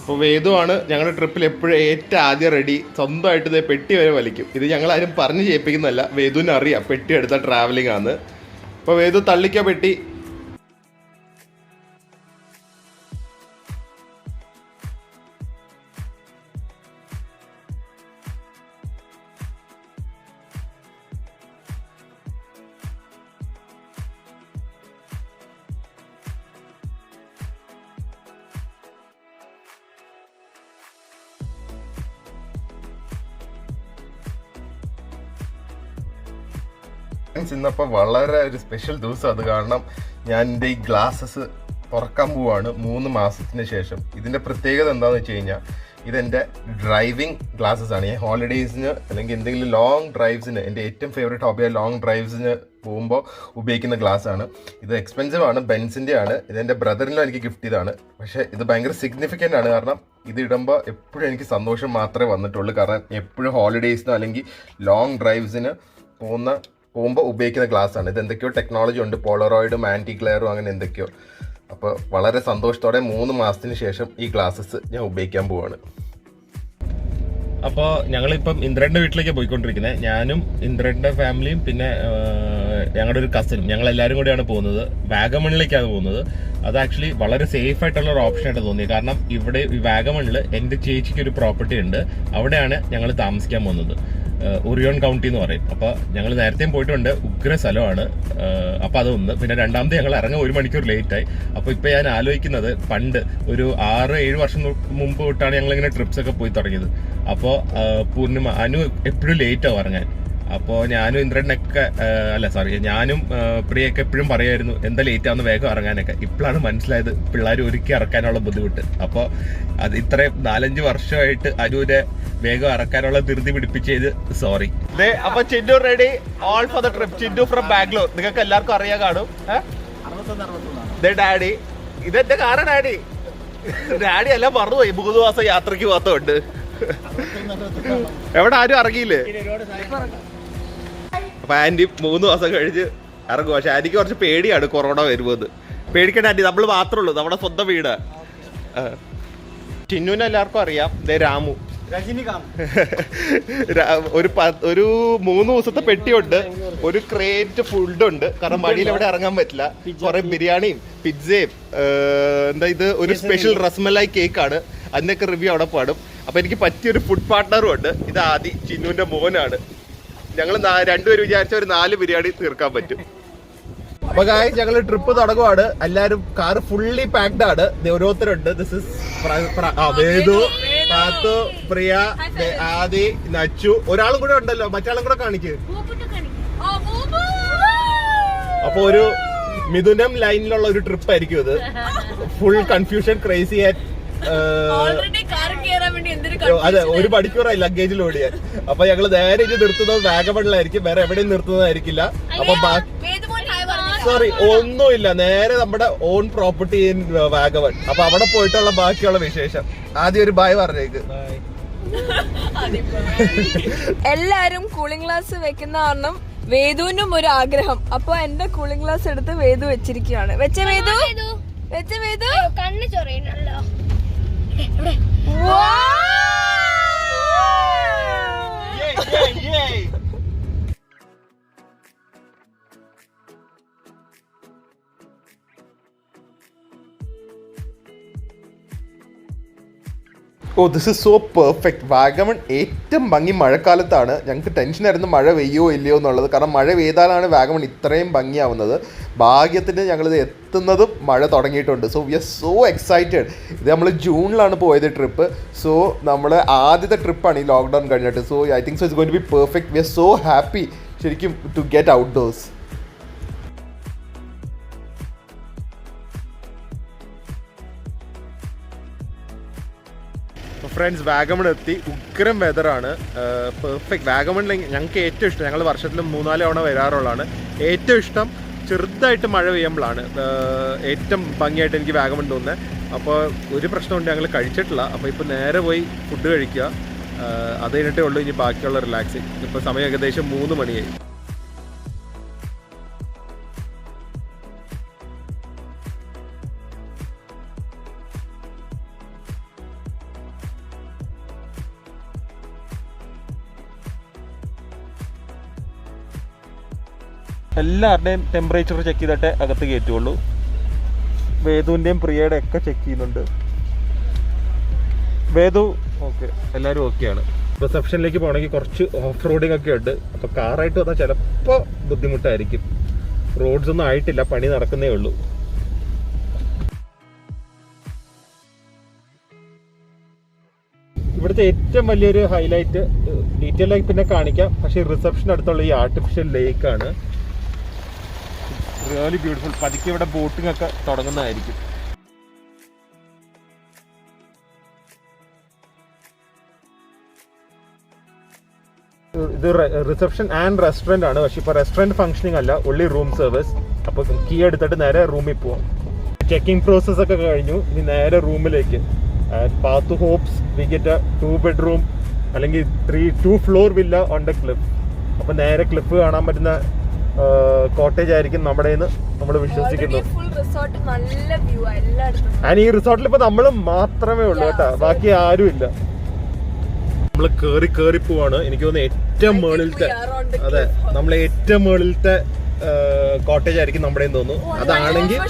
അപ്പോൾ വേദുവാണ് ഞങ്ങളുടെ ട്രിപ്പിൽ എപ്പോഴും ഏറ്റവും ആദ്യം റെഡി. സ്വന്തമായിട്ട് ഇതേ പെട്ടി വരെ വലിക്കും. ഇത് ഞങ്ങളാരും പറഞ്ഞ് ചെയ്യിപ്പിക്കുന്നതല്ല, വേദുവിന് അറിയാം പെട്ടി എടുത്ത ട്രാവലിംഗ് ആണ്. അപ്പോൾ വേദു തള്ളിക്ക പെട്ടി. ഇന്നപ്പോൾ വളരെ ഒരു സ്പെഷ്യൽ ദിവസം. അത് കാരണം ഞാൻ എൻ്റെ ഈ ഗ്ലാസ്സസ് തുറക്കാൻ പോവാണ് 3 മാസത്തിന് ശേഷം. ഇതിൻ്റെ പ്രത്യേകത എന്താണെന്ന് വെച്ച് കഴിഞ്ഞാൽ ഇതെൻ്റെ ഡ്രൈവിംഗ് ഗ്ലാസ്സസ് ആണ്. ഞാൻ ഹോളിഡേയ്സിന് അല്ലെങ്കിൽ എന്തെങ്കിലും ലോങ് ഡ്രൈവ്സിന്, എൻ്റെ ഏറ്റവും ഫേവറേറ്റ് ഹോബിയായ ലോങ് ഡ്രൈവ്സിന് പോകുമ്പോൾ ഉപയോഗിക്കുന്ന ഗ്ലാസ് ആണ്. ഇത് എക്സ്പെൻസീവ് ആണ്, ബെൻസിൻ്റെ ആണ്. ഇതെൻ്റെ ബ്രദറിനും എനിക്ക് ഗിഫ്റ്റ് ചെയ്താണ്. പക്ഷേ ഇത് ഭയങ്കര സിഗ്നിഫിക്കൻ്റ് ആണ്. കാരണം ഇത് ഇടുമ്പോൾ എപ്പോഴും എനിക്ക് സന്തോഷം മാത്രമേ വന്നിട്ടുള്ളൂ. കാരണം എപ്പോഴും ഹോളിഡേയ്സിനോ അല്ലെങ്കിൽ ലോങ് ഡ്രൈവ്സിന് പോകുമ്പോൾ ഉപയോഗിക്കുന്ന ഗ്ലാസ് ആണ്. ഇത് എന്തൊക്കെയോ ടെക്നോളജി ഉണ്ട്, പോളറോയിഡും ആൻറ്റി ഗ്ലെയറും അങ്ങനെ എന്തൊക്കെയോ. അപ്പോൾ വളരെ സന്തോഷത്തോടെ 3 മാസത്തിന് ശേഷം ഈ ഗ്ലാസ്സസ് ഞാൻ ഉപയോഗിക്കാൻ പോവാണ്. അപ്പോൾ ഞങ്ങളിപ്പം ഇന്ദ്രൻ്റെ വീട്ടിലേക്ക് പോയിക്കൊണ്ടിരിക്കുന്നത്. ഞാനും ഇന്ദ്രൻ്റെ ഫാമിലിയും പിന്നെ ഞങ്ങളുടെ ഒരു കസിനും, ഞങ്ങളെല്ലാവരും കൂടിയാണ് പോകുന്നത്. വാഗമണിലേക്കാണ് പോകുന്നത്. അത് ആക്ച്വലി വളരെ സേഫ് ആയിട്ടുള്ള ഒരു ഓപ്ഷൻ ആയിട്ട് തോന്നി. കാരണം ഇവിടെ ഈ വാഗമണിൽ എൻ്റെ ചേച്ചിക്ക് ഒരു പ്രോപ്പർട്ടി ഉണ്ട്. അവിടെയാണ് ഞങ്ങൾ താമസിക്കാൻ പോകുന്നത്. ഒറിയോൺ കൗണ്ടി എന്ന് പറയും. അപ്പോൾ ഞങ്ങൾ നേരത്തെയും പോയിട്ടുണ്ട്. ഉഗ്ര സ്ഥലമാണ്. അപ്പോൾ അതൊന്ന്. പിന്നെ രണ്ടാമത് ഞങ്ങൾ ഇറങ്ങാൻ 1 മണിക്കൂർ ലേറ്റായി. അപ്പോൾ ഇപ്പോൾ ഞാൻ ആലോചിക്കുന്നത്, പണ്ട് ഒരു 6-7 വർഷം മുമ്പ് തൊട്ടാണ് ഞങ്ങളിങ്ങനെ ട്രിപ്സ് ഒക്കെ പോയി തുടങ്ങിയത്. അപ്പോൾ പൂർണിമ അനു എപ്പോഴും ലേറ്റാവും ഇറങ്ങാൻ. അപ്പോൾ ഞാനും ഇന്ദ്രനൊക്കെ ഞാനും പ്രിയൊക്കെ എപ്പോഴും പറയായിരുന്നു എന്താ ലേറ്റ് ആവുന്ന വേഗം ഇറങ്ങാനൊക്കെ. ഇപ്പോഴാണ് മനസ്സിലായത് പിള്ളേർ ഒരുക്കി ഇറക്കാനുള്ള ബുദ്ധിമുട്ട്. അപ്പോൾ അത് ഇത്രയും 4-5 വർഷമായിട്ട് അനുവിനെ വേഗം ഇറക്കാനുള്ള ധൃതി പിടിപ്പിച്ചത് സോറി. അപ്പൊ Chinnu ready all for the trip. Chinnu from Bangalore. നിങ്ങൾക്ക് എല്ലാവർക്കും അറിയാൻ കാണും. ഡാഡി, ഇതെന്റെ കാറാ ഡാഡി. ഡാഡി എല്ലാം മറന്നുപോയി. 3 മാസം യാത്രക്ക് പോകത്തുണ്ട്. എവിടെ ആരും ഇറങ്ങിയില്ലേ? അപ്പൊ ആന്റി 3 മാസം കഴിഞ്ഞ് ഇറങ്ങും. പക്ഷെ ആന്റിക്ക് കുറച്ച് പേടിയാണ് കൊറോണ വരുമ്പോൾ. പേടിക്കേണ്ട ആന്റി, നമ്മൾ മാത്രമേ ഉള്ളൂ, നമ്മുടെ സ്വന്തം വീട്. ചിന്നുവിനെ എല്ലാവർക്കും അറിയാം. രാമു ഒരു 3 ദിവസത്തെ പെട്ടിയുണ്ട്. ഒരു ക്രേറ്റ് ഫുഡുണ്ട്. കാരണം വഴിയിൽ എവിടെ ഇറങ്ങാൻ പറ്റില്ല. കുറെ ബിരിയാണിയും പിസ്സയും ഇത് ഒരു സ്പെഷ്യൽ റസ്മലായി കേക്കാണ്. അതിനൊക്കെ റിവ്യൂ അവിടെ പാടും. അപ്പൊ എനിക്ക് പറ്റിയൊരു ഫുഡ് പാർട്ട്ണറും ഉണ്ട്. ഇത് ആദി, ചിന്നുവിന്റെ മോനാണ്. ഞങ്ങൾ രണ്ടുപേരും വിചാരിച്ച ഒരു 4 ബിരിയാണി തീർക്കാൻ പറ്റും. അപ്പൊ ഗായ്സ് ഞങ്ങൾ ട്രിപ്പ് തുടങ്ങുവാണ്. എല്ലാരും കാർ ഫുള്ളി പാക്ഡ് ആണ്. ഓരോരുത്തരുണ്ട്. ദിസ് ഇസ് വേദു, പാത്തു, പ്രിയ, ആദി, നച്ചു. ഒരാളും കൂടെ ഉണ്ടല്ലോ, മറ്റാളും കൂടെ കാണിക്ക്. അപ്പൊ ഒരു മിഥുനം ലൈനിലുള്ള ഒരു ട്രിപ്പ് ആയിരിക്കും ഇത്. Full confusion, crazy. അതെ, 1 മണിക്കൂറായി ലഗേജിൽ ഓടിയാൻ. അപ്പൊ ഞങ്ങള് നേരെ ഇത് നിർത്തുന്നത് വാഗമണിലായിരിക്കും, വേറെ എവിടെയും നിർത്തുന്നതായിരിക്കില്ല. അപ്പൊ ഒന്നുമില്ല, നേരെ നമ്മുടെ ഓൺ പ്രോപ്പർട്ടി ഇൻ വാഗമൺ. അപ്പൊ അവിടെ പോയിട്ടുള്ള ബാക്കിയുള്ള വിശേഷം. ആദ്യം ഒരു ബായ് പറഞ്ഞേക്ക്. എല്ലാരും കൂളിംഗ് ഗ്ലാസ് വെക്കുന്ന കാരണം വേദുവിനും ഒരു ആഗ്രഹം. അപ്പൊ എന്റെ കൂളിംഗ് ഗ്ലാസ് എടുത്ത് വേദു വെച്ചിരിക്കുകയാണ്. വെച്ച വേദു കണ്ണ് ചൊറിയണല്ലോ. Oh, this is so perfect. Vagamon ഏറ്റവും ഭംഗി മഴക്കാലത്താണ്. ഞങ്ങൾക്ക് ടെൻഷനായിരുന്നു മഴ പെയ്യോ ഇല്ലയോ എന്നുള്ളത്. കാരണം മഴ പെയ്താലാണ് വാഗമൺ ഇത്രയും ഭംഗിയാവുന്നത്. ഭാഗ്യത്തിന് ഞങ്ങളിത് എത്തുന്നതും മഴ തുടങ്ങിയിട്ടുണ്ട്. So we are so excited. ഇത് നമ്മൾ ജൂണിലാണ് പോയത് ട്രിപ്പ്. സോ നമ്മൾ ആദ്യത്തെ ട്രിപ്പാണ് ഈ ലോക്ക്ഡൗൺ കഴിഞ്ഞിട്ട്. So I think so it's going to be perfect. We are so happy ശരിക്കും to get outdoors. Friends, Vagamon എത്തി. ഉഗ്രം വെതറാണ്, പെർഫെക്റ്റ്. വാഗമണിൽ ഞങ്ങൾക്ക് ഏറ്റവും ഇഷ്ടം, ഞങ്ങൾ വർഷത്തിൽ 3-4 തവണ വരാറുള്ളതാണ്. ഏറ്റവും ഇഷ്ടം ചെറുതായിട്ട് മഴ പെയ്യുമ്പോഴാണ് ഏറ്റവും ഭംഗിയായിട്ട് എനിക്ക് വാഗമൺ തോന്നുന്നത്. അപ്പോൾ ഒരു പ്രശ്നമുണ്ട്, ഞങ്ങൾ കഴിച്ചിട്ടില്ല. അപ്പോൾ ഇപ്പോൾ നേരെ പോയി ഫുഡ് കഴിക്കുക. അത് കഴിഞ്ഞിട്ടേ ഉള്ളൂ ഇനി ബാക്കിയുള്ള റിലാക്സിങ്. ഇപ്പോൾ സമയം ഏകദേശം 3 മണിയായി. എല്ലാവരുടെയും ടെമ്പറേച്ചർ ചെക്ക് ചെയ്തിട്ടേ അകത്ത് കയറ്റുള്ളൂ. വേദുവിൻ്റെയും പ്രിയയുടെ ഒക്കെ ചെക്ക് ചെയ്യുന്നുണ്ട്. വേദു ഓക്കെ, എല്ലാവരും ഓക്കെയാണ്. റിസപ്ഷനിലേക്ക് പോകണമെങ്കിൽ കുറച്ച് ഓഫ് റോഡിങ് ഒക്കെ ഉണ്ട്. അപ്പോൾ കാറായിട്ട് വന്നാൽ ചിലപ്പോൾ ബുദ്ധിമുട്ടായിരിക്കും. റോഡ്സ് ഒന്നും ആയിട്ടില്ല, പണി നടക്കുന്നേ ഉള്ളൂ. ഇവിടുത്തെ ഏറ്റവും വലിയൊരു ഹൈലൈറ്റ്, ഡീറ്റെയിൽ ആയി പിന്നെ കാണിക്കാം, പക്ഷേ റിസപ്ഷൻ അടുത്തുള്ള ഈ ആർട്ടിഫിഷ്യൽ ലേക്കാണ്. Really beautiful. പതുക്കെ ഇവിടെ ബോട്ടിംഗ് ഒക്കെ തുടങ്ങുന്നതായിരിക്കും. ഇത് റിസപ്ഷൻ ആൻഡ് റെസ്റ്റോറന്റ് ആണ്. പക്ഷെ ഇപ്പൊ റെസ്റ്റോറന്റ് ഫംഗ്ഷനിങ് അല്ല, ഒള്ളി റൂം സർവീസ്. അപ്പൊ കീ എടുത്തിട്ട് നേരെ റൂമിൽ പോവാം. ചെക്കിംഗ് പ്രോസസ് ഒക്കെ കഴിഞ്ഞു, ഇനി നേരെ റൂമിലേക്ക്. Pathu hopes we get a 2 bedroom അല്ലെങ്കിൽ 2 floor villa on the cliff. അപ്പൊ നേരെ ക്ലിഫ് കാണാൻ പറ്റുന്ന കോട്ടേജ് ആയിരിക്കും നമ്മുടെ നമ്മൾ വിശ്വസിക്കുന്നു. ആൻഡ് ഈ റിസോർട്ടിൽ ഇപ്പൊ നമ്മൾ മാത്രമേ ഉള്ളൂ കേട്ടോ, ബാക്കി ആരും ഇല്ല. നമ്മൾ കേറി പോവാണ്. എനിക്ക് തോന്നുന്നു ഏറ്റവും മുകളിലത്തെ, അതെ, നമ്മളെ ഏറ്റവും മുകളിലത്തെ കോട്ടേജ് ആയിരിക്കും നമ്മുടെ തോന്നുന്നു. അതാണെങ്കിൽ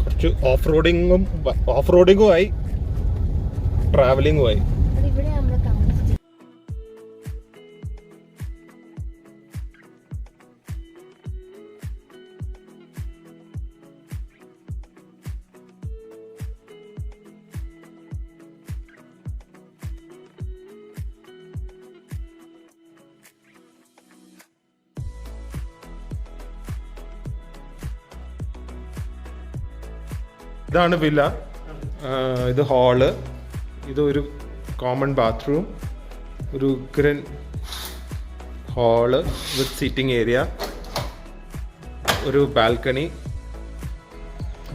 കുറച്ച് ഓഫ് റോഡിങ്ങും ആയി, ട്രാവലിങ്ങും ആയി. ഇതാണ് വില്ല. ഇത് ഹാള്, ഇതൊരു കോമൺ ബാത്റൂം, ഒരു ഉഗ്രൻ ഹാള് വിത്ത് സീറ്റിംഗ് ഏരിയ, ഒരു ബാൽക്കണി,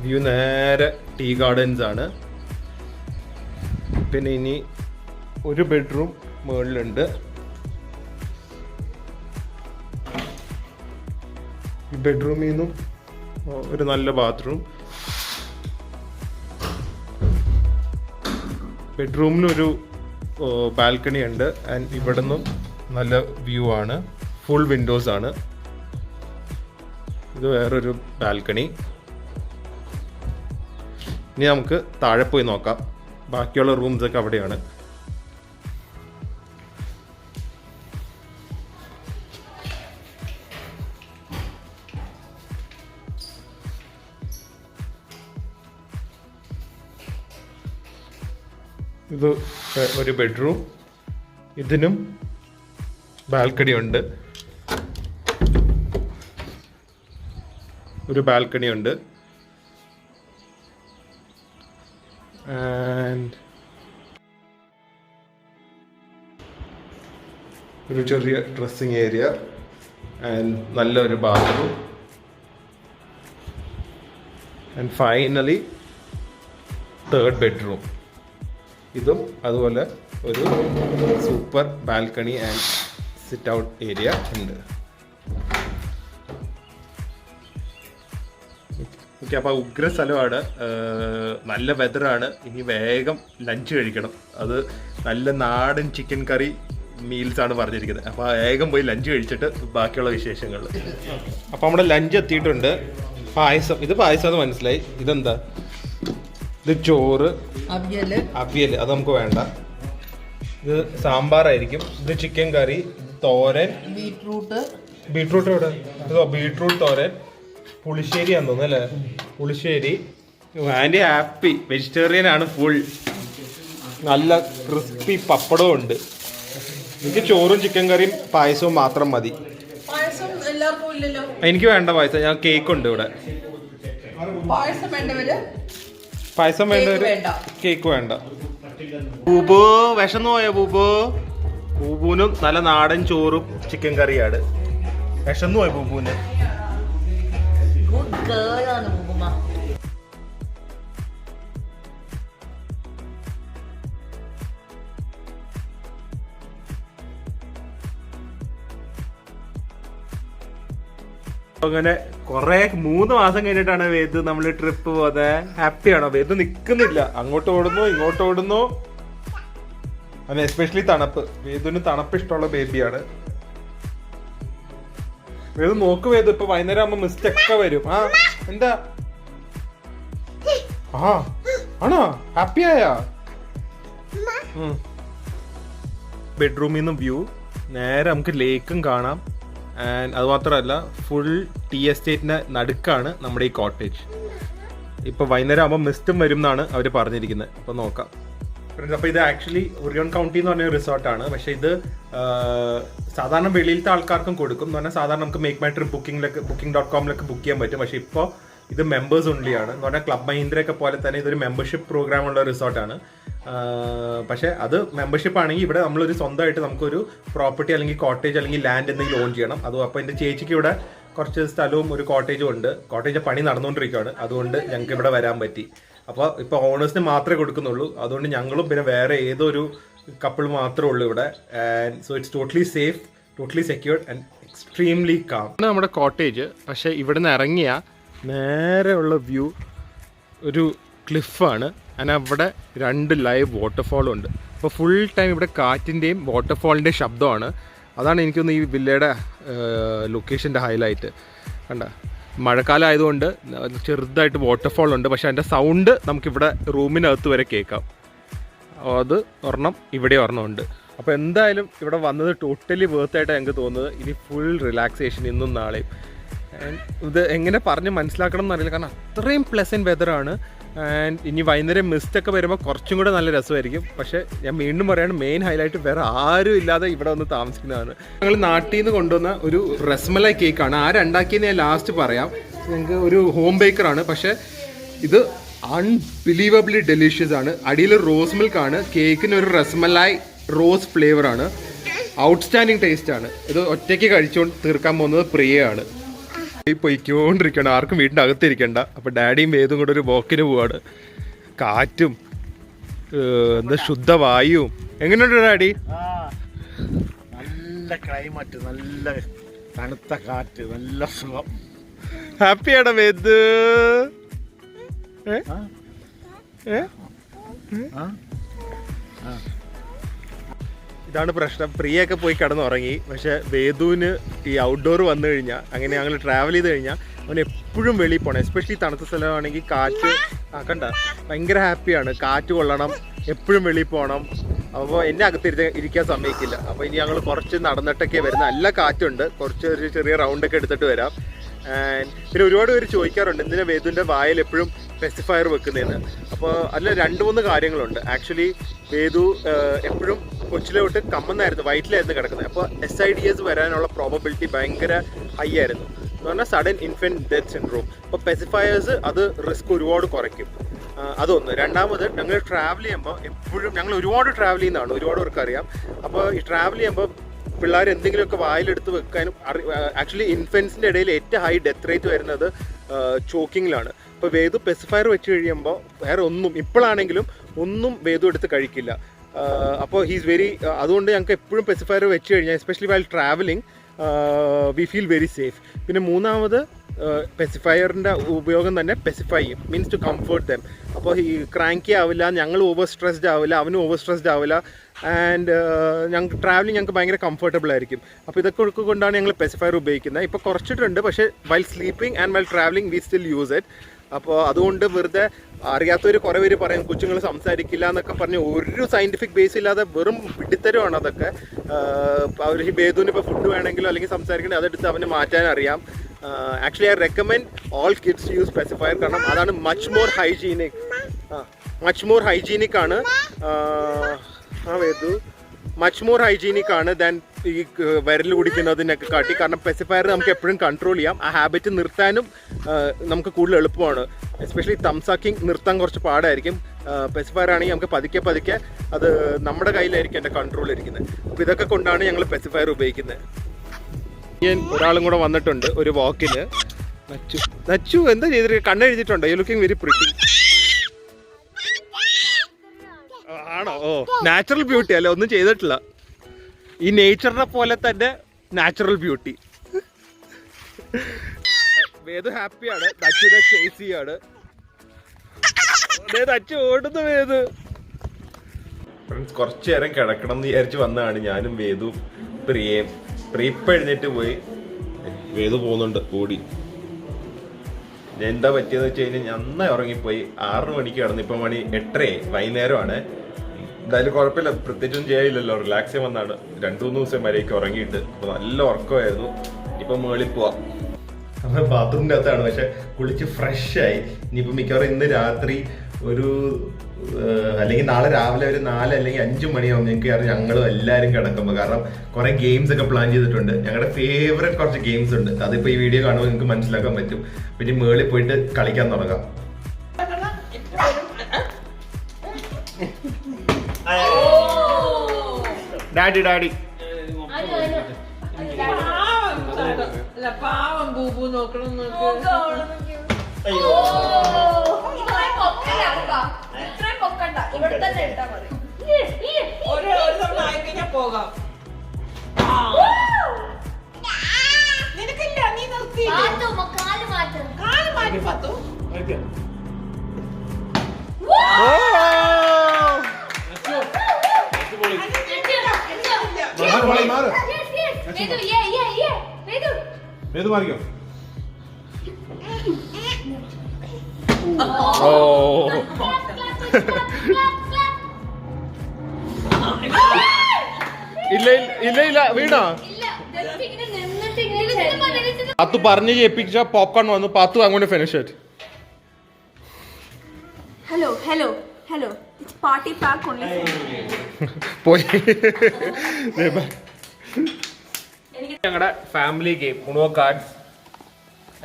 വ്യൂ നേരെ ടീ ഗാർഡൻസ് ആണ്. പിന്നെ ഇനി ഒരു ബെഡ്റൂം മുകളിലുണ്ട്. ഈ ബെഡ്റൂമിൽ നിന്നും ഒരു നല്ല ബാത്റൂം. ബെഡ്റൂമിനൊരു ബാൽക്കണി ഉണ്ട്. ആൻഡ് ഇവിടെ നിന്നും നല്ല വ്യൂ ആണ്, ഫുൾ വിൻഡോസ് ആണ്. ഇത് വേറൊരു ബാൽക്കണി. ഇനി നമുക്ക് താഴെ പോയി നോക്കാം. ബാക്കിയുള്ള റൂംസ് ഒക്കെ അവിടെയാണ്. ഇത് ഒരു ബെഡ്റൂം. ഇതിനും ബാൽക്കണി ഉണ്ട്, ഒരു ബാൽക്കണി ഉണ്ട്. ആൻഡ് ഒരു ചെറിയ ഡ്രസ്സിങ് ഏരിയ ആൻഡ് നല്ലൊരു bathroom. And finally third bedroom. ഇതും അതുപോലെ ഒരു super balcony and sit out area ഉണ്ട്. ഓക്കെ, അപ്പോൾ ഉഗ്ര സ്ഥലമാണ്, നല്ല വെതറാണ്. ഇനി വേഗം ലഞ്ച് കഴിക്കണം. അത് നല്ല നാടൻ ചിക്കൻ കറി മീൽസ് ആണ് പറഞ്ഞിരിക്കുന്നത്. അപ്പോൾ വേഗം പോയി ലഞ്ച് കഴിച്ചിട്ട് ബാക്കിയുള്ള വിശേഷങ്ങൾ. അപ്പോൾ നമ്മുടെ ലഞ്ച് എത്തിയിട്ടുണ്ട്. പായസം, ഇത് പായസം എന്ന് മനസ്സിലായി. ഇതെന്താ? ഇത് ചോറ്, അവിയൽ, അത് നമുക്ക് വേണ്ട. ഇത് സാമ്പാറായിരിക്കും. ഇത് ചിക്കൻ കറി, തോരൻ, ബീട്രൂട്ട് ഇവിടെ, ബീട്രൂട്ട് തോരൻ, പുളിശ്ശേരി ആണെന്ന് തോന്നുന്നു അല്ലേ? പുളിശ്ശേരി. ആൻറ്റി ഹാപ്പി, വെജിറ്റേറിയൻ ആണ് ഫുൾ. നല്ല ക്രിസ്പി പപ്പടവും ഉണ്ട്. എനിക്ക് ചോറും ചിക്കൻ കറിയും പായസവും മാത്രം മതി. എനിക്ക് വേണ്ട പായസം, ഞാൻ കേക്ക് ഉണ്ട് ഇവിടെ. പായസം വേണ്ടവര് കേക്ക് വേണ്ട. ബൂബു വിശന്നു പോയോ? ബൂബുവിനും നല്ല നാടൻ ചോറും ചിക്കൻ കറിയാണ്. വിശന്നു പോയ ബൂബുവിന്. അങ്ങനെ 3 മാസം കഴിഞ്ഞിട്ടാണ് വേദു നമ്മള് ട്രിപ്പ് പോകുന്നത്. ഹാപ്പിയാണോ? വേദു നിക്കുന്നില്ല, അങ്ങോട്ട് ഓടുന്നു ഇങ്ങോട്ട് ഓടുന്നു. അതെ, എസ്പെഷ്യലി തണുപ്പ്. വേദുവിന് തണുപ്പ് ഇഷ്ടമുള്ള ബേബിയാണ്. വേദു നോക്ക്, വേദു ഇപ്പൊ വൈകുന്നേരം ആകുമ്പോ മിസ്റ്റ് ഒക്കെ വരും. ആ എന്താ? ആ ആണോ? ഹാപ്പിയായാ? ബെഡ്റൂമിൽ നിന്നും വ്യൂ നേരെ നമുക്ക് ലേക്കും കാണാം. ആൻഡ് അത് മാത്രമല്ല, ഫുൾ ടീ എസ്റ്റേറ്റിന്റെ നടുക്കാണ് നമ്മുടെ ഈ കോട്ടേജ്. ഇപ്പൊ വൈകുന്നേരം ആകുമ്പോൾ മിസ്റ്റും വരും എന്നാണ് അവർ പറഞ്ഞിരിക്കുന്നത്. അപ്പൊ നോക്കാം. അപ്പൊ ഇത് ആക്ച്വലി ഒറിയോൺ കൗണ്ടി എന്ന് പറഞ്ഞ റിസോർട്ടാണ്. പക്ഷെ ഇത് സാധാരണ വെളിയിലത്തെ ആൾക്കാർക്കും കൊടുക്കും എന്ന് പറഞ്ഞാൽ സാധാരണ നമുക്ക് make my trip booking.com book ചെയ്യാൻ പറ്റും. പക്ഷെ ഇപ്പോൾ ഇത് മെമ്പേഴ്സ് ഓൺലിയാണ് എന്ന് പറഞ്ഞാൽ ക്ലബ് മഹീന്ദ്രയൊക്കെ പോലെ തന്നെ ഇതൊരു മെമ്പർഷിപ്പ് പ്രോഗ്രാം ഉള്ള റിസോർട്ടാണ്. പക്ഷെ അത് മെമ്പർഷിപ്പ് ആണെങ്കിൽ ഇവിടെ നമ്മളൊരു സ്വന്തമായിട്ട് നമുക്കൊരു പ്രോപ്പർട്ടി അല്ലെങ്കിൽ കോട്ടേജ് അല്ലെങ്കിൽ ലാൻഡ് എന്തെങ്കിലും ഓൺ ചെയ്യണം. അതും അപ്പോൾ എൻ്റെ ചേച്ചിക്ക് ഇവിടെ കുറച്ച് സ്ഥലവും ഒരു കോട്ടേജും ഉണ്ട്. കോട്ടേജ് പണി നടന്നുകൊണ്ടിരിക്കുകയാണ്. അതുകൊണ്ട് ഞങ്ങൾക്ക് ഇവിടെ വരാൻ പറ്റി. അപ്പോൾ ഇപ്പോൾ ഓണേഴ്സിന് മാത്രമേ കൊടുക്കുന്നുള്ളൂ. അതുകൊണ്ട് ഞങ്ങളും പിന്നെ വേറെ ഏതോ ഒരു കപ്പിൾ മാത്രമേ ഉള്ളൂ ഇവിടെ. And so it's totally safe, totally secured and extremely calm. നമ്മുടെ കോട്ടേജ്. പക്ഷേ ഇവിടുന്ന് ഇറങ്ങിയ നേരെ ഉള്ള വ്യൂ ഒരു ക്ലിഫാണ്. അതിന് അവിടെ 2 ലൈവ് വാട്ടർഫോളും ഉണ്ട്. അപ്പോൾ ഫുൾ ടൈം ഇവിടെ കാറ്റിൻ്റെയും വാട്ടർഫോളിൻ്റെയും ശബ്ദമാണ്. അതാണ് എനിക്കൊന്ന് ഈ വില്ലയുടെ ലൊക്കേഷൻ്റെ ഹൈലൈറ്റ്. കണ്ട, മഴക്കാലം ആയതുകൊണ്ട് ചെറുതായിട്ട് വാട്ടർഫോൾ ഉണ്ട്. പക്ഷെ അതിൻ്റെ സൗണ്ട് നമുക്കിവിടെ റൂമിനകത്ത് വരെ കേൾക്കാം. അത് ഒരെണ്ണം ഇവിടെ ഒരെണ്ണം ഉണ്ട്. അപ്പോൾ എന്തായാലും ഇവിടെ വന്നത് ടോട്ടലി വേർത്തായിട്ടാണ് ഞങ്ങൾക്ക് തോന്നുന്നത്. ഇനി ഫുൾ റിലാക്സേഷൻ ഇന്നും നാളെയും. ഇത് എങ്ങനെ പറഞ്ഞ് മനസ്സിലാക്കണം എന്നറിയില്ല, കാരണം അത്രയും പ്ലസൻറ്റ് വെതറാണ്. ആൻഡ് ഇനി വൈകുന്നേരം മിസ്റ്റൊക്കെ വരുമ്പോൾ കുറച്ചും കൂടെ നല്ല രസമായിരിക്കും. പക്ഷേ ഞാൻ വീണ്ടും പറയാണ്, മെയിൻ ഹൈലൈറ്റ് വേറെ ആരും ഇല്ലാതെ ഇവിടെ വന്ന് താമസിക്കുന്നതാണ്. ഞങ്ങൾ നാട്ടിൽ നിന്ന് കൊണ്ടുവന്ന ഒരു റസ്മലൈ കേക്കാണ്. ആരുണ്ടാക്കിയെന്ന് ഞാൻ ലാസ്റ്റ് പറയാം. ഞങ്ങൾക്ക് ഒരു ഹോം ബേക്കറാണ്. പക്ഷേ ഇത് അൺബിലീവബിളി ഡെലീഷ്യസ് ആണ്. അടിയിൽ റോസ് മിൽക്കാണ്. കേക്കിന് ഒരു റസ്മലൈ റോസ് ഫ്ലേവറാണ്. ഔട്ട്സ്റ്റാൻഡിങ് ടേസ്റ്റ് ആണ്. ഇത് ഒറ്റയ്ക്ക് കഴിച്ചുകൊണ്ട് തീർക്കാൻ പോകുന്നത് പ്രിയയാണ്. പൊയ്ക്കൊണ്ടിരിക്കണം, ആർക്കും വീടിൻ്റെ അകത്തിരിക്കണ്ട. അപ്പോൾ ഡാഡിയും വേദും കൂടെ ഒരു വോക്കിന് പോവാണ്. കാറ്റും എന്താ ശുദ്ധവായുവും. എങ്ങനെയുണ്ട് ഡാഡി? നല്ല ക്ലൈമറ്റ്, നല്ല തണുത്ത കാറ്റ്, നല്ല സുഖം. ഹാപ്പിയാണോ വേദു? ഇതാണ് പ്രശ്നം. പ്രിയൊക്കെ പോയി കിടന്നുറങ്ങി. പക്ഷെ വേദുവിന് ഈ ഔട്ട്ഡോർ വന്നു കഴിഞ്ഞാൽ, അങ്ങനെ ഞങ്ങൾ ട്രാവൽ ചെയ്ത് കഴിഞ്ഞാൽ അവൻ എപ്പോഴും വെളിയിൽ പോകണം. എസ്പെഷ്യലി തണുത്ത സ്ഥലമാണെങ്കിൽ കാറ്റ് കണ്ട ഭയങ്കര ഹാപ്പിയാണ്. കാറ്റ് കൊള്ളണം, എപ്പോഴും വെളിയിൽ പോകണം. അപ്പോൾ എന്നെ അകത്ത് ഇരിക്കാൻ സമ്മതിക്കില്ല. അപ്പോൾ ഇനി ഞങ്ങൾ കുറച്ച് നടന്നിട്ടൊക്കെ വരുന്ന. നല്ല കാറ്റുണ്ട്. കുറച്ച് ഒരു ചെറിയ റൗണ്ടൊക്കെ എടുത്തിട്ട് വരാം. ആൻഡ് പിന്നെ ഒരുപാട് പേര് ചോദിക്കാറുണ്ട് എന്തിനാ വേദുവിൻ്റെ വായിൽ എപ്പോഴും പെസിഫയർ വെക്കുന്നതെന്ന്. അപ്പോൾ അതിൽ 2-3 കാര്യങ്ങളുണ്ട്. ആക്ച്വലി വേദു എപ്പോഴും കൊച്ചിലോട്ട് കമ്മെന്നായിരുന്നു, വയറ്റിലായിരുന്നു കിടക്കുന്നത്. അപ്പോൾ SIDS വരാനുള്ള പ്രോബബിലിറ്റി ഭയങ്കര ഹൈ ആയിരുന്നു. എന്ന് പറഞ്ഞാൽ സഡൻ ഇൻഫൻറ്റ് ഡെത്ത് സിൻഡ്രോം. അപ്പോൾ പെസിഫയേഴ്സ് അത് റിസ്ക് ഒരുപാട് കുറയ്ക്കും. അതൊന്ന്. രണ്ടാമത്, ഞങ്ങൾ ട്രാവൽ ചെയ്യുമ്പോൾ എപ്പോഴും ഞങ്ങൾ ഒരുപാട് ട്രാവൽ ചെയ്യുന്നതാണ്, ഒരുപാട് പേർക്ക് അറിയാം. അപ്പോൾ ഈ ട്രാവൽ ചെയ്യുമ്പോൾ പിള്ളേർ എന്തെങ്കിലുമൊക്കെ വായിലെടുത്ത് വെക്കാനും ആക്ച്വലി ഇൻഫൻസിൻ്റെ ഇടയിൽ ഏറ്റവും ഹൈ ഡെത്ത് റേറ്റ് വരുന്നത് ചോക്കിങ്ങിലാണ്. ഇപ്പോൾ വേദു പെസിഫയർ വെച്ച് കഴിയുമ്പോൾ വേറെ ഒന്നും ഇപ്പോഴാണെങ്കിലും ഒന്നും വേദു എടുത്ത് കഴിക്കില്ല. അപ്പോൾ ഹീസ് വെരി, അതുകൊണ്ട് ഞങ്ങൾക്ക് എപ്പോഴും പെസിഫയർ വെച്ച് കഴിഞ്ഞാൽ especially while travelling we feel very safe. പിന്നെ മൂന്നാമത്, പെസിഫയറിൻ്റെ ഉപയോഗം തന്നെ പെസിഫൈ ചെയ്യും, മീൻസ് ടു കംഫർട്ട് ദം. അപ്പോൾ ഈ ക്രാങ്കി ആവില്ല, ഞങ്ങൾ ഓവർ സ്ട്രെസ്ഡ് ആവില്ല, അവനും ഓവർ സ്ട്രെസ്ഡ് ആവില്ല. ആൻഡ് ഞങ്ങൾക്ക് ട്രാവലിംഗ് ഞങ്ങൾക്ക് ഭയങ്കര കംഫർട്ടബിൾ ആയിരിക്കും. അപ്പോൾ ഇതൊക്കെ കൊണ്ടാണ് ഞങ്ങൾ പെസിഫയർ ഉപയോഗിക്കുന്നത്. ഇപ്പോൾ കുറച്ചിട്ടുണ്ട്, പക്ഷേ while sleeping and while travelling we still use it. അപ്പോൾ അതുകൊണ്ട് വെറുതെ അറിയാത്തവർ കുറേ പേര് പറയും കൊച്ചുങ്ങൾ സംസാരിക്കില്ല എന്നൊക്കെ പറഞ്ഞ് ഒരു സയൻറ്റിഫിക് ബേസ് ഇല്ലാതെ വെറും പിടിത്തരമാണ് അതൊക്കെ. അവർ ഈ ബേദുവിന് ഇപ്പോൾ ഫുഡ് വേണമെങ്കിലോ അല്ലെങ്കിൽ സംസാരിക്കണേ അതെടുത്ത് അവന് മാറ്റാൻ അറിയാം. Actually I recommend all kids use pacifier. കാരണം അതാണ് മച്ച് മോർ ഹൈജീനിക് ആണ്. വേദു മച്ച് മോർ ഹൈജീനിക് ആണ് ദാൻ ഈ വിരൽ കുടിക്കുന്നതിനൊക്കെ കാട്ടി. കാരണം പെസിഫയർ നമുക്ക് എപ്പോഴും കൺട്രോൾ ചെയ്യാം. ആ ഹാബിറ്റ് നിർത്താനും നമുക്ക് കൂടുതൽ എളുപ്പമാണ്. എസ്പെഷ്യലി തംസാക്കിങ് നിർത്താൻ കുറച്ച് പാടായിരിക്കും. പെസിഫയർ ആണെങ്കിൽ നമുക്ക് പതുക്കെ അത് നമ്മുടെ കയ്യിലായിരിക്കും എൻ്റെ കൺട്രോൾ ഇരിക്കുന്നത്. അപ്പോൾ ഇതൊക്കെ കൊണ്ടാണ് ഞങ്ങൾ പെസിഫയർ ഉപയോഗിക്കുന്നത്. ഒരാളും കൂടെ വന്നിട്ടുണ്ട് ഒരു വാക്കിന്. നച്ചു എന്താ ചെയ്തിട്ട് കണ്ണെഴുതിയിട്ടുണ്ടോ? You looking very pretty. ആണോ? ഓ, നാച്ചുറൽ ബ്യൂട്ടി അല്ലേ, ഒന്നും ചെയ്തിട്ടില്ല. ഈ നേച്ചറിനെ പോലെ തന്നെ നാച്ചുറൽ ബ്യൂട്ടി. വേദു ഹാപ്പിയാണ്. ദച്ചുനെ ചേസ് ചെയ്യാണ്. ദച്ചു ഓടുന്നു വേദു. ഫ്രണ്ട്സ് കുറച്ചു നേരം കിടക്കണം എന്ന് വിചാരിച്ച് വന്നതാണ് ഞാനും വേദു പ്രിയയും. പ്രിയ ഇപ്പം എഴുന്നേറ്റ് പോയി. വേദു പോകുന്നുണ്ട് ഓടി. എന്താ പറ്റിയെന്ന് വെച്ച് കഴിഞ്ഞാൽ ഞാൻ നന്നായി ഉറങ്ങിപ്പോയി. 6 മണിക്ക് കിടന്നു. ഇപ്പം മണി 8 വൈകുന്നേരമാണ്. എന്തായാലും കുഴപ്പമില്ല, പ്രത്യേകിച്ചൊന്നും ചെയ്യില്ലല്ലോ. റിലാക്സ് വന്നാണ്. 2-3 ദിവസം വരെയൊക്കെ ഉറങ്ങിയിട്ട്. അപ്പൊ നല്ല ഉറക്കമായിരുന്നു. ഇപ്പൊ മേളിൽ പോവാം. നമ്മൾ ബാത്റൂമിന്റെ അകത്താണ്, പക്ഷെ കുളിച്ച് ഫ്രഷ് ആയി. ഇനിയിപ്പോ മിക്കവാറും ഇന്ന് രാത്രി ഒരു അല്ലെങ്കിൽ നാളെ രാവിലെ ഒരു 4 അല്ലെങ്കിൽ 5 മണിയാവും ഞങ്ങൾക്ക് ഞങ്ങളും എല്ലാവരും കിടക്കുമ്പോൾ. കാരണം കുറെ ഗെയിംസ് ഒക്കെ പ്ലാൻ ചെയ്തിട്ടുണ്ട്. ഞങ്ങളുടെ ഫേവറേറ്റ് കുറച്ച് ഗെയിംസ് ഉണ്ട്. അതിപ്പോ ഈ വീഡിയോ കാണുമ്പോൾ നിങ്ങൾക്ക് മനസ്സിലാക്കാൻ പറ്റും. പിന്നെ മേളിൽ പോയിട്ട് കളിക്കാൻ തുടങ്ങാം. ഡാഡി ഡാഡി പാവം ബൂബു നോക്കണം. ഒരു തവണ ആയിക്കഴിഞ്ഞാ പോകാം. നിനക്കില്ല, നീ നിർത്തി. കാല് മാറ്റി പത്തു. മാറിക്കോ. ഇല്ല ഇല്ല ഇല്ല വീണോ? പാത്തു പറഞ്ഞു ചെയ്യിപ്പിച്ച പോപ്കോൺ വന്നു. പാത്തു അങ്ങോട്ട് finish it. Hello hello hello, it's party pack only. പോയി. ഞങ്ങളുടെ family game Uno cards.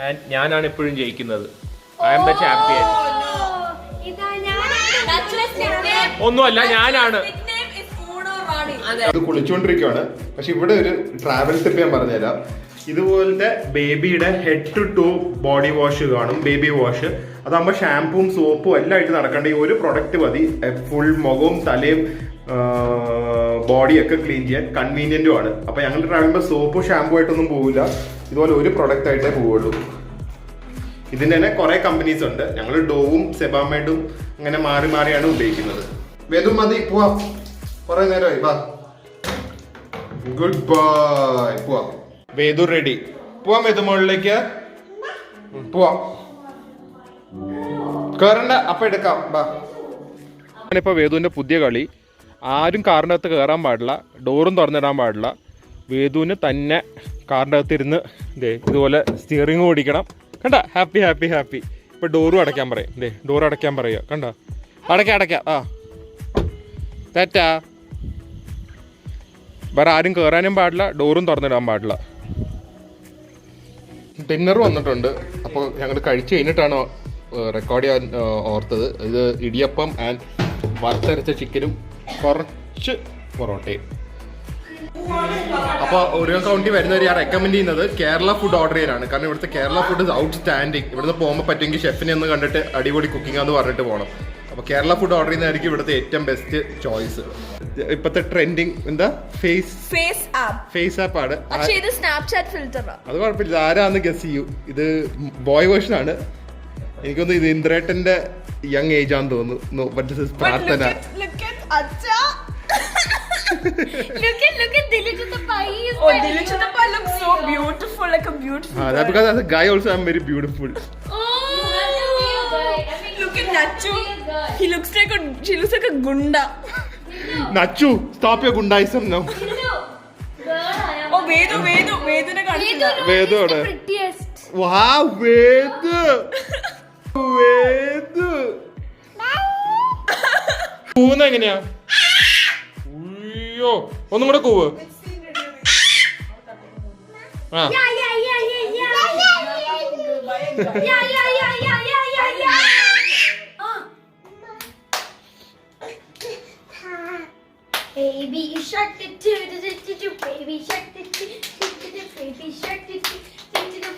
And ഞാനാണ് എപ്പോഴും ജയിക്കുന്നത്. I am the champion. ഒന്നുമല്ല, ഞാനാണ്. ഇത് കുളിച്ചുകൊണ്ടിരിക്കുകയാണ്. പക്ഷെ ഇവിടെ ഒരു ട്രാവൽ ടിപ്പ് ഞാൻ പറഞ്ഞുതരാം. ഇതുപോലത്തെ ബേബിയുടെ head to toe body wash കാണും, ബേബി വാഷ്. അതാകുമ്പോൾ ഷാമ്പും സോപ്പും എല്ലാം ആയിട്ട് നടക്കേണ്ട ഈ ഒരു പ്രൊഡക്റ്റ് മതി. ഫുൾ മുഖവും തലയും ബോഡിയൊക്കെ ക്ലീൻ ചെയ്യാൻ കൺവീനിയന്റും ആണ്. അപ്പൊ ഞങ്ങൾ ട്രാവൽ ചെയ്യുമ്പോൾ സോപ്പും ഷാമ്പു ആയിട്ടൊന്നും പോവില്ല. ഇതുപോലെ ഒരു പ്രൊഡക്റ്റ് ആയിട്ടേ പോവുള്ളൂ. ഇതിന്റെ തന്നെ കുറെ കമ്പനീസ് ഉണ്ട്. ഞങ്ങൾ ഡോവും സെബാമേഡും അങ്ങനെ മാറി മാറിയാണ് ഉപയോഗിക്കുന്നത്. വേദു മതി, പോവാം. കുറെ നേരമായി. ബാ, ഗുഡ് ബൈ. പോവാം. വേദു റെഡി. പോവാം വേദു മുകളിലേക്ക്. പോവാം. കേറണ്ട, അപ്പൊ എടുക്കാം. ബാ. ഞാനിപ്പോ വേദുവിന്റെ പുതിയ കളി. ആരും കാറിൻ്റെ അകത്ത് കയറാൻ പാടില്ല, ഡോറും തുറന്നിടാൻ പാടില്ല. വേദുവിന് തന്നെ കാറിൻ്റെ അകത്ത് ഇരുന്ന് ഇതുപോലെ സ്റ്റിയറിംഗ് ഓടിക്കണം. കണ്ട, ഹാപ്പി ഹാപ്പി ഹാപ്പി. ഇപ്പൊ ഡോറും അടയ്ക്കാൻ പറയും. ഡോർ അടയ്ക്കാൻ പറയുക. കണ്ട, അടയ്ക്കാം. ആ തെറ്റാ. വേറെ ആരും കയറാനും പാടില്ല, ഡോറും തുറന്നിടാൻ പാടില്ല. ഡിന്നർ വന്നിട്ടുണ്ട്. അപ്പോൾ ഞങ്ങൾ കഴിച്ച് കഴിഞ്ഞിട്ടാണ് റെക്കോർഡ് ചെയ്യാൻ ഓർത്തത്. ഇത് ഇടിയപ്പം ആൻഡ് വറുത്തരച്ച ചിക്കനും കുറച്ച് പൊറോട്ടയും. അപ്പോൾ ഓരോ കൗണ്ടി വരുന്നവർ ഞാൻ റെക്കമെൻഡ് ചെയ്യുന്നത് കേരള ഫുഡ് ഓർഡർ ചെയ്യാനാണ്. കാരണം ഇവിടുത്തെ Kerala food is out standing. ഇവിടുന്ന് പോകുമ്പോൾ പറ്റുമെങ്കിൽ ഷെഫിനെ ഒന്ന് കണ്ടിട്ട് അടിപൊളി കുക്കിംഗ് എന്ന് പറഞ്ഞിട്ട് പോകണം. അപ്പോൾ കേരള ഫുഡ് ഓർഡർ ചെയ്യുന്നതായിരിക്കും ഇവിടുത്തെ ഏറ്റവും ബെസ്റ്റ് ചോയ്സ്. ഇപ്പോഴത്തെ ട്രെൻഡിങ് എന്താ ഫേസ് ആപ്പ് ആണ്. ഇത് സ്നാപ്ചാറ്റ് ഫിൽറ്റർ. അത് കുഴപ്പമില്ല, ആരാന്ന് ഗസ് ചെയ്യൂ. ഇത് ബോയ് വേർഷൻ ആണ്. എനിക്കൊന്ന് ഇത് ഇന്ദ്രേട്ടന്റെ യങ് ഏജ് ആണെന്ന് തോന്നുന്നു. പ്രാർത്ഥന. Look at Dilijitappa. Oh, Dilijitappa looks so beautiful, like a beautiful. That's because as a guy also I'm very beautiful. Oh, look at Nachu. She looks like a gunda. Nachu, stop your gundaism now. Oh, Vedu ne kanna. Vedu is the prettiest. Wow, Vedu. കൂവുന്ന എങ്ങനെയാ? അയ്യോ, ഒന്നും കൂടെ കൂവ്. ആ Baby shark do baby shark do baby shark do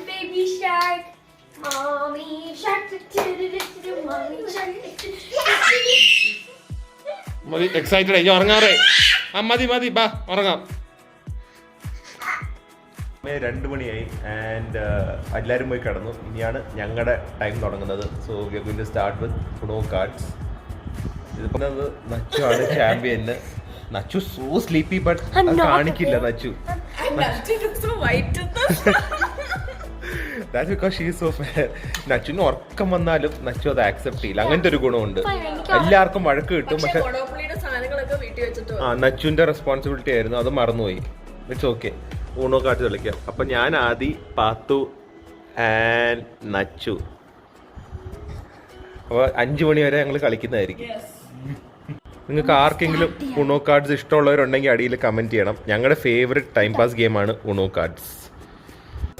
baby shark. Mommy shark do mommy shark. മതി, excited ആയി. ഉറങ്ങാറേ. ആ മതി ബാ ഉറങ്ങാം. 2 മണിയായി ആൻഡ് എല്ലാവരും പോയി കിടന്നു. ഇനിയാണ് ഞങ്ങളുടെ ടൈം തുടങ്ങുന്നത്. So we are going to start with Uno cards. ഇതിപ്പോൾ നച്ചു ആണ് champion. Nachu so sleepy but കാണിക്കില്ല Nachu. That's because she is so fair. നച്ചുവിന് ഉറക്കം വന്നാലും നച്ചു അത് ആക്സെപ്റ്റ് ചെയ്യില്ല. അങ്ങനത്തെ ഒരു ഗുണമുണ്ട്. എല്ലാവർക്കും വഴക്ക് കിട്ടും. പക്ഷെ നച്ചുവിന്റെ റെസ്പോൺസിബിലിറ്റി ആയിരുന്നു, അത് മറന്നുപോയി. ഇറ്റ്സ് ഓക്കെ, ഊണോ കാർഡ് കളിക്കാം. അപ്പൊ ഞാൻ ആദി, പാത്തു ആൻഡ് നച്ചു. അപ്പൊ 5 മണി വരെ ഞങ്ങൾ കളിക്കുന്നതായിരിക്കും. നിങ്ങൾക്ക് ആർക്കെങ്കിലും ഉണോ കാർഡ്സ് ഇഷ്ടമുള്ളവരുണ്ടെങ്കിൽ അടിയിൽ കമന്റ് ചെയ്യണം. ഞങ്ങളുടെ ഫേവറേറ്റ് ടൈം പാസ് ഗെയിമാണ് ഉണോ cards.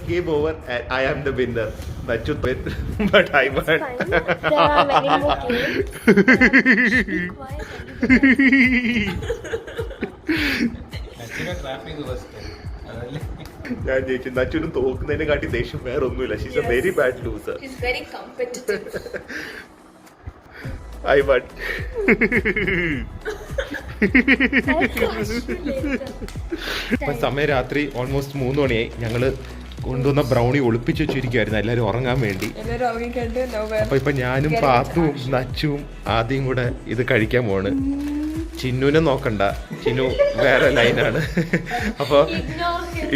Game over and I am the winner. Nachu win, but I won. There are many more games. ഞാൻ ജയിച്ചു. നച്ചുവിനും തോക്കുന്നതിനെ കാട്ടി ദേഷ്യം വേറെ ഒന്നുമില്ല. She's A very bad loser. very competitive. I won. ഇപ്പൊ സമയം രാത്രി ഓൾമോസ്റ്റ് 3 മണിയായി. ഞങ്ങള് കൊണ്ടുവന്ന ബ്രൗണി ഒളിപ്പിച്ചു വെച്ചിരിക്കുവായിരുന്നു എല്ലാവരും ഉറങ്ങാൻ വേണ്ടി. അപ്പൊ ഇപ്പൊ ഞാനും പാത്തുവും നച്ചുവും ആദ്യം കൂടെ ഇത് കഴിക്കാൻ പോവാണ്. ചിന്നുവിനെ നോക്കണ്ട, ചിന്നു വേറെ ലൈനാണ്. അപ്പൊ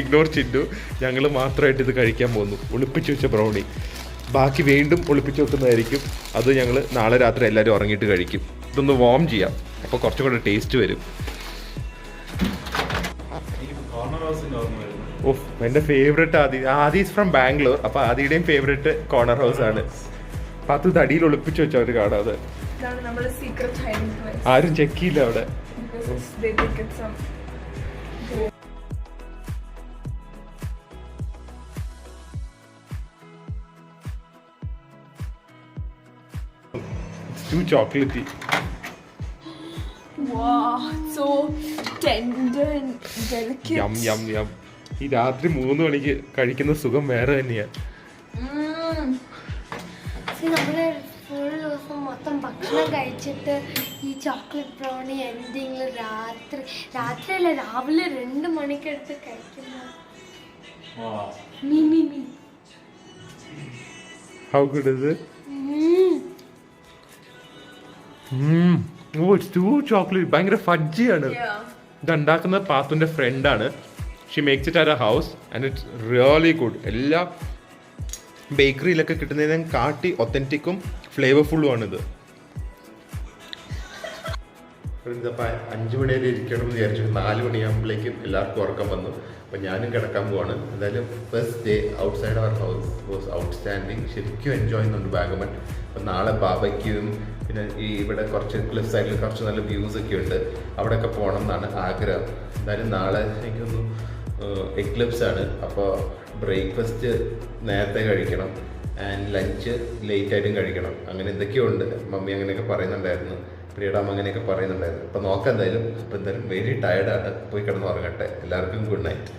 ഇഗ്നോർ ചിന്നു. ഞങ്ങൾ മാത്രമായിട്ട് ഇത് കഴിക്കാൻ പോകുന്നു, ഒളിപ്പിച്ചു വെച്ച ബ്രൗണി. ബാക്കി വീണ്ടും ഒളിപ്പിച്ചു വെക്കുന്നതായിരിക്കും. അത് ഞങ്ങൾ നാളെ രാത്രി എല്ലാവരും ഉറങ്ങിയിട്ട് കഴിക്കും. ഇതൊന്ന് വാം ചെയ്യാം, അപ്പോൾ കുറച്ചും കൂടെ ടേസ്റ്റ് വരും. ഓഹ്, എൻ്റെ favourite Adi is from Bangalore. അപ്പോൾ ആദിയുടെയും ഫേവറേറ്റ് കോർണർ ഹൗസ് ആണ്. അപ്പം അത് തടിയിൽ ഒളിപ്പിച്ചു വെച്ചവർ കാണാതെ. ആരും ചെക്ക് ചെയ്യില്ല അവിടെ. Too chocolatey. Wow, so tender and delicate. Yum yum yum. ഈ രാത്രി 3 മണിക്ക് കഴിക്കുന്ന സുഖം വേറെ തന്നെയാ. നമ്മള് ഫുൾ ദിവസം മൊത്തം ഭക്ഷണം കഴിച്ചിട്ട് ഈ ചോക്ലേറ്റ് ബ്രൗണി എന്തെങ്കിലും രാത്രിയല്ല രാവിലെ 2 മണിക്കെടുത്ത് കഴിക്കുന്ന How good is it? Oh, it's too chocolate. ഭയങ്കര ഫഡ്ജിയാണ്. ഇത് ഉണ്ടാക്കുന്നത് പാത്തുന്റെ ഫ്രണ്ടാണ്. She makes it at a house and it's really good. എല്ലാ ബേക്കറിയിലൊക്കെ കിട്ടുന്നതിനും കാട്ടി ഒത്തൻറ്റിക്കും ഫ്ലേവർഫുള്ളും ആണിത്. അപ്പം 5 മണി വരെ ഇരിക്കണം എന്ന് വിചാരിച്ചു. 4 മണിയാകുമ്പോഴേക്കും എല്ലാവർക്കും ഉറക്കം വന്നു. അപ്പം ഞാനും കിടക്കാൻ പോവാണ്. എന്തായാലും first day outside our house was outstanding. ശരിക്കും എൻജോയ് ചെയ്യുന്നുണ്ട് വാഗമൺ. അപ്പം നാളെ ബാബയ്ക്കും പിന്നെ ഈ ഇവിടെ കുറച്ച് ക്ലിഫ് സൈഡിൽ കുറച്ച് നല്ല വ്യൂസ് ഒക്കെ ഉണ്ട്, അവിടെയൊക്കെ പോകണം എന്നാണ് ആഗ്രഹം. എന്തായാലും നാളെ എനിക്കൊന്ന് എക്ലിപ്സ് ആണ്. അപ്പോൾ ബ്രേക്ക്ഫാസ്റ്റ് നേരത്തെ കഴിക്കണം ആൻഡ് ലഞ്ച് ലേറ്റായിട്ടും കഴിക്കണം. അങ്ങനെ എന്തൊക്കെയോ ഉണ്ട്. മമ്മി അങ്ങനെയൊക്കെ പറയുന്നുണ്ടായിരുന്നു, പ്രിയടാം അങ്ങനെയൊക്കെ പറയുന്നുണ്ടായിരുന്നു. അപ്പോൾ നോക്കാം എന്തായാലും. അപ്പോൾ എന്തായാലും വെരി ടയർഡാണ്. പോയി കിടന്ന് ഉറങ്ങട്ടെ. എല്ലാവർക്കും ഗുഡ് നൈറ്റ്.